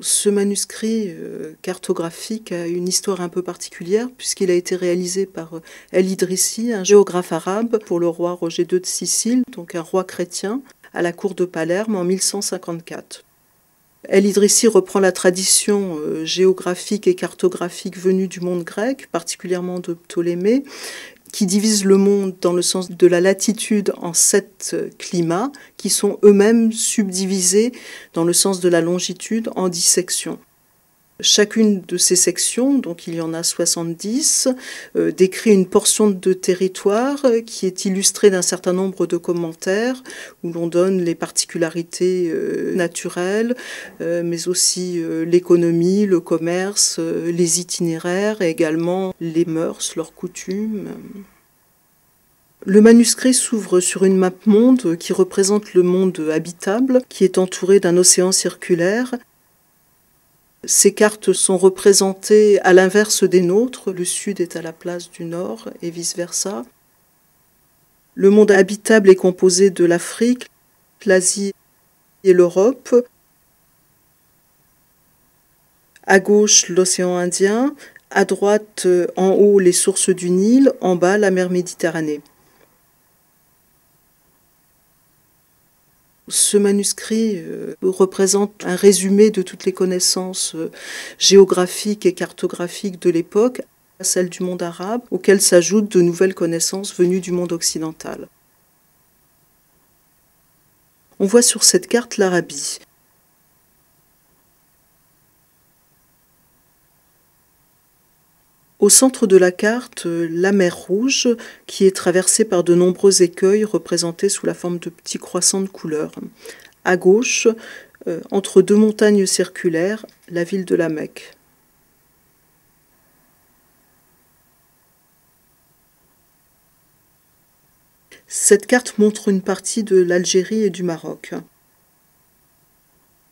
Ce manuscrit cartographique a une histoire un peu particulière puisqu'il a été réalisé par El Idrissi, un géographe arabe, pour le roi Roger II de Sicile, donc un roi chrétien, à la cour de Palerme en 1154. El Idrissi reprend la tradition géographique et cartographique venue du monde grec, particulièrement de Ptolémée, qui divise le monde dans le sens de la latitude en 7 climats, qui sont eux-mêmes subdivisés dans le sens de la longitude en 10 sections. Chacune de ces sections, donc il y en a 70, décrit une portion de territoire qui est illustrée d'un certain nombre de commentaires où l'on donne les particularités naturelles, mais aussi l'économie, le commerce, les itinéraires et également les mœurs, leurs coutumes. Le manuscrit s'ouvre sur une map monde qui représente le monde habitable, qui est entouré d'un océan circulaire. Ces cartes sont représentées à l'inverse des nôtres, le sud est à la place du nord et vice-versa. Le monde habitable est composé de l'Afrique, l'Asie et l'Europe. À gauche, l'océan Indien, à droite, en haut, les sources du Nil, en bas, la mer Méditerranée. Ce manuscrit représente un résumé de toutes les connaissances géographiques et cartographiques de l'époque, celles du monde arabe, auxquelles s'ajoutent de nouvelles connaissances venues du monde occidental. On voit sur cette carte l'Arabie. Au centre de la carte, la mer Rouge, qui est traversée par de nombreux écueils représentés sous la forme de petits croissants de couleurs. À gauche, entre 2 montagnes circulaires, la ville de la Mecque. Cette carte montre une partie de l'Algérie et du Maroc.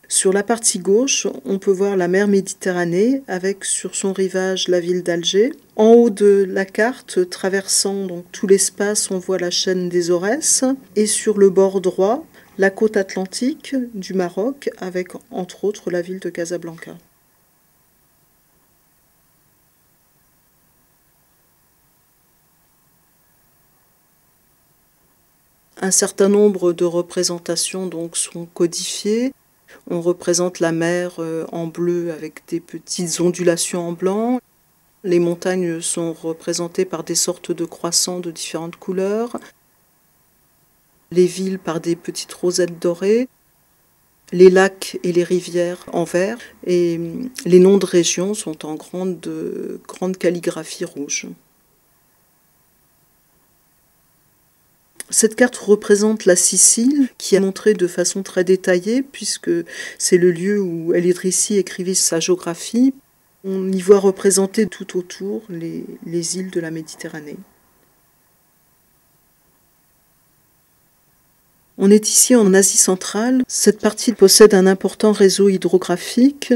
Sur la partie gauche, on peut voir la mer Méditerranée avec sur son rivage la ville d'Alger. En haut de la carte, traversant donc tout l'espace, on voit la chaîne des Aurès. Et sur le bord droit, la côte atlantique du Maroc avec entre autres la ville de Casablanca. Un certain nombre de représentations donc sont codifiées. On représente la mer en bleu avec des petites ondulations en blanc. Les montagnes sont représentées par des sortes de croissants de différentes couleurs. Les villes par des petites rosettes dorées. Les lacs et les rivières en vert. Et les noms de régions sont en grande calligraphie rouge. Cette carte représente la Sicile, qui est montrée de façon très détaillée, puisque c'est le lieu où El Idrissi écrivit sa géographie. On y voit représenter tout autour les îles de la Méditerranée. On est ici en Asie centrale. Cette partie possède un important réseau hydrographique.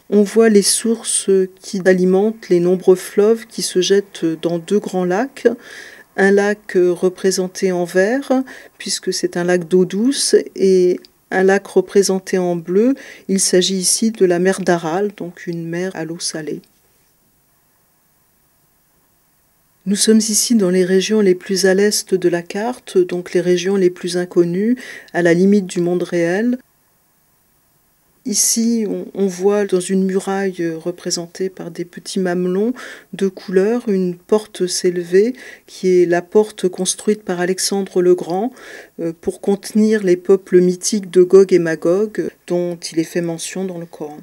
On voit les sources qui alimentent les nombreux fleuves qui se jettent dans 2 grands lacs. Un lac représenté en vert, puisque c'est un lac d'eau douce, et un lac représenté en bleu. Il s'agit ici de la mer d'Aral, donc une mer à l'eau salée. Nous sommes ici dans les régions les plus à l'est de la carte, donc les régions les plus inconnues, à la limite du monde réel. Ici, on voit dans une muraille représentée par des petits mamelons de couleur une porte s'élever, qui est la porte construite par Alexandre le Grand pour contenir les peuples mythiques de Gog et Magog, dont il est fait mention dans le Coran.